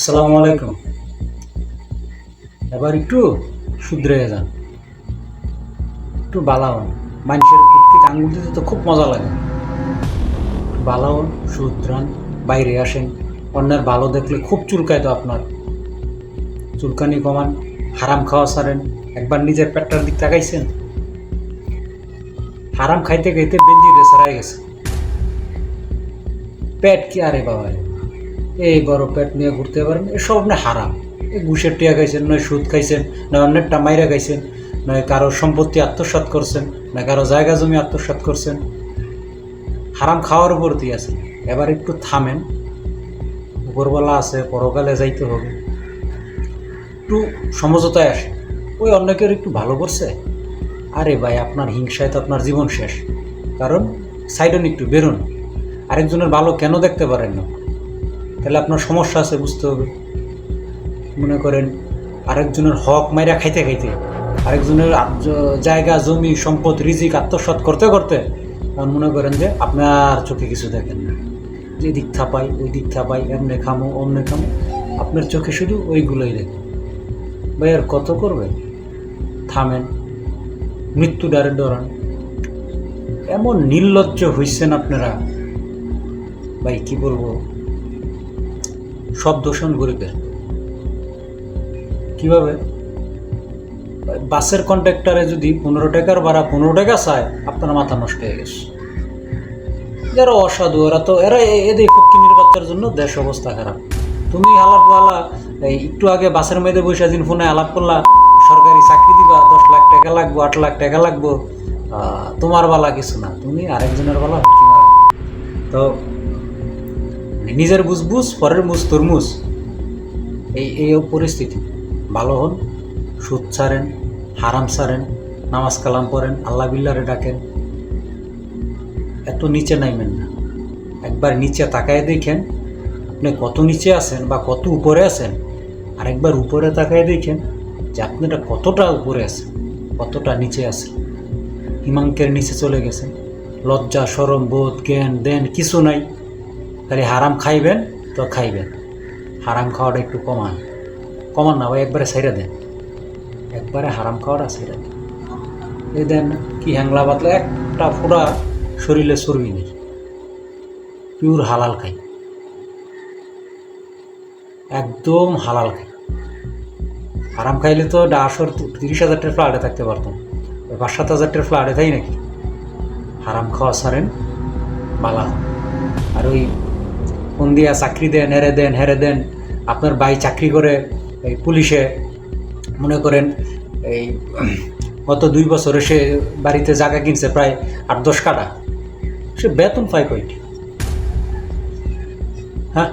আসসালামু আলাইকুম। এবার একটু শুধরে যান, একটু বালাওন। মানুষের পিঠপিট আঙুল দিতে তো খুব মজা লাগে। বালাওন, শুধরান, বাইরে আসেন। অন্যের ভালো দেখলে খুব চুলকায় তো আপনার। চুলকানি কমান, হারাম খাওয়া ছাড়েন। একবার নিজের পেটটার দিক তাকাইছেন? হারাম খাইতে খাইতে বেঞ্জিরে ছাড়াই গেছে। পেট কি আরে বাবা, এই বড় পেট নিয়ে ঘুরতে পারেন? এসব আপনি হারাম। এই ঘুষের টিয়া খাইছেন, নয় সুদ খাইছেন, নয় অন্যেরটা মাইরা খাইছেন, নয় কারো সম্পত্তি আত্মসাৎ করছেন, না কারো জায়গা জমি আত্মসাৎ করছেন। হারাম খাওয়ার উপর দিয়ে আছে। এবার একটু থামেন। উপরবেলা আছে, পরকালে যাইতে হবে। একটু সমঝোতায় আসে। ওই অন্য কেউ একটু ভালো করছে, আরে ভাই আপনার হিংসায় তো আপনার জীবন শেষ। কারণ সাইডন একটু বেরোন। আরেকজনের ভালো কেন দেখতে পারেন না? তাহলে আপনার সমস্যা আছে, বুঝতে হবে। মনে করেন আরেকজনের হক মাইরা খাইতে খাইতে, আরেকজনের জায়গা জমি সম্পদ রিজিক আত্মসাৎ করতে করতে এখন মনে করেন যে আপনার চোখে কিছু দেখেন না। যে দিক থাপাই ওই দিক থাপাই, এমনে খামো অমনে খামো, আপনার চোখে শুধু ওইগুলোই দেখে। ভাই আর কত করবে? থামেন, মৃত্যু ডারে ডরান। এমন নির্লজ্জ হইছেন আপনারা, ভাই কি বলবো। সব দূষণ গরিবের। কিভাবে? বাসের কন্ট্রাক্টরে যদি 15 টাকার ভাড়া 15 টাকা চায়, আপনার মাথা নষ্ট হয়ে গেছে। যারা অসাধু ওরা তো এরা এদের ফকিনির বাচ্চার জন্য দেশ অবস্থা খারাপ। তুমি আলাপ বলা, এই একটু আগে বাসের মধ্যে বসে দিন ফোনে আলাপ করলা, সরকারি চাকরি দিবা, 10 লাখ টাকা লাগবো, 8 লাখ টাকা লাগবো। তোমার বালা কিছু না, তুমি আরেকজনের বালা হুটকি মারা। তো নিজের বুঝবুঝ, পরের মুজ তরমুজ। এই পরিস্থিতি। ভালো হন, সুদ ছাড়েন, হারাম ছাড়েন, নামাজ কালাম পড়েন, আল্লাহ বিল্লারে ডাকেন। এত নিচে নাইবেন না। একবার নিচে তাকায় দেখেন আপনি কত নিচে আছেন বা কত উপরে আছেন। আরেকবার উপরে তাকায় দেখেন যে আপনারা কতটা উপরে আছেন, কতটা নিচে আছেন। হিমাঙ্কের নিচে চলে গেছেন। লজ্জা শরম বোধ জ্ঞান দেন কিছু নাই। খালি হারাম খাইবেন তো খাইবেন। হারাম খাওয়াটা একটু কমান। কমান না ভাই, একবারে ছাইরা দেন। একবারে হারাম খাওয়াটা ছাইরা দেন। এই দেন কি হ্যাংলা বাতলা একটা ফোড়া শরীরে চর্বি নেই। পিওর হালাল খাই, একদম হালাল খাই। হারাম খাইলে তো 30,000 টাকার ফ্ল্যাটে থাকতে পারতাম, 5-7 হাজার টাকার ফ্ল্যাটে থাই নাকি? হারাম খাওয়া ছাড়েন, বালা। আর ওই ফোন দিয়া চাকরি দেন, হেরে দেন। আপনার ভাই চাকরি করে এই পুলিশে, মনে করেন এই গত 2 বছরে সে বাড়িতে জায়গা কিনছে প্রায় 8-10 কাঠা। সে বেতন পায় কয়টি? হ্যাঁ,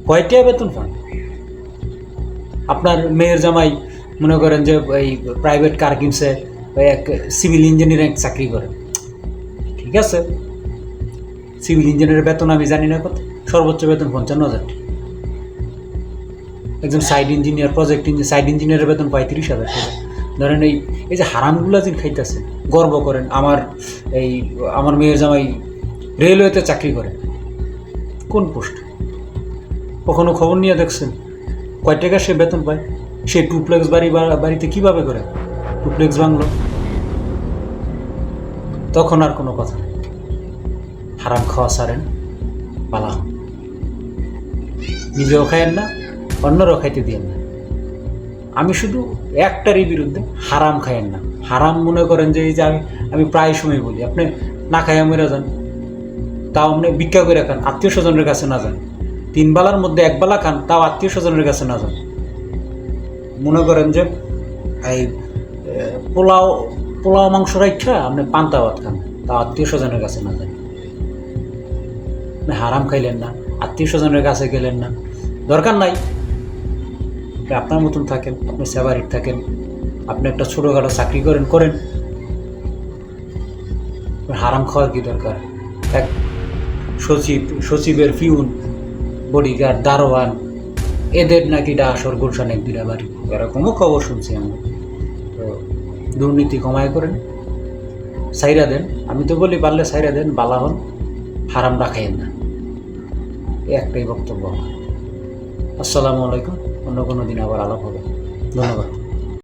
কয়টিয়া বেতন পান? আপনার মেয়ের জামাই মনে করেন যে এই প্রাইভেট কার কিনছে, ওই এক সিভিল ইঞ্জিনিয়ারিং চাকরি করে। ঠিক আছে, সিভিল ইঞ্জিনিয়ারের বেতন আমি জানি না কত, সর্বোচ্চ বেতন 55,000 টাকা। একজন site engineer, project engineer, site ইঞ্জিনিয়ারের বেতন 35,000 টাকা। ধরেন এই যে হারামগুলা যে খাইতেছে, গর্ব করেন আমার মেয়ের জামাই রেলওয়েতে চাকরি করে। কোন পোস্ট? কখনো খবর নিয়ে দেখছেন কয় টাকা সে বেতন পায়? সে টুপ্লেক্স বাড়িতে কিভাবে করে টুপ্লেক্স বাংলো? তখন আর কোনো কথা নেই। হারাম খাওয়া ছাড়েন, পালা। নিজেও খায়েন না, অন্যরাও খাইতে দিয়েন না। আমি শুধু একটারই বিরুদ্ধে, হারাম খায়েন না। হারাম মনে করেন যে এই যে আমি প্রায় সময় বলি, আপনি না খাইয়া মরে যান, তাও আপনি ভিক্ষা করে খান, আত্মীয় স্বজনের কাছে না যান। 3 বেলার মধ্যে 1 বেলা খান, তাও আত্মীয় স্বজনের কাছে না যান। মনে করেন যে এই পোলাও পোলাও মাংস রাখা আপনি পান্তা ভাত খান, তা আত্মীয় স্বজনের কাছে না যান। আপনি হারাম খাইলেন না, আত্মীয় স্বজনের কাছে গেলেন না, দরকার নাই। আপনার মতন থাকেন, আপনি সেভারিট থাকেন, আপনি একটা ছোটোখাটো চাকরি করেন। হারাম খাওয়ার কি দরকার? এক সচিবের পিউন, বডিগার্ড, দারোয়ান, এদের নাকি ডাসর গুলশান 1-2টা বাড়ি, এরকমও খবর শুনছি আমরা। তো দুর্নীতি কমায় করেন, সাইরা দেন। আমি তো বলি পারলে সাইরা দেন, বালা হন, হারাম রাখাইন না। একটাই বক্তব্য। আসসালামু আলাইকুম। অন্য কোনো দিন আবার আলাপ হবে। ধন্যবাদ।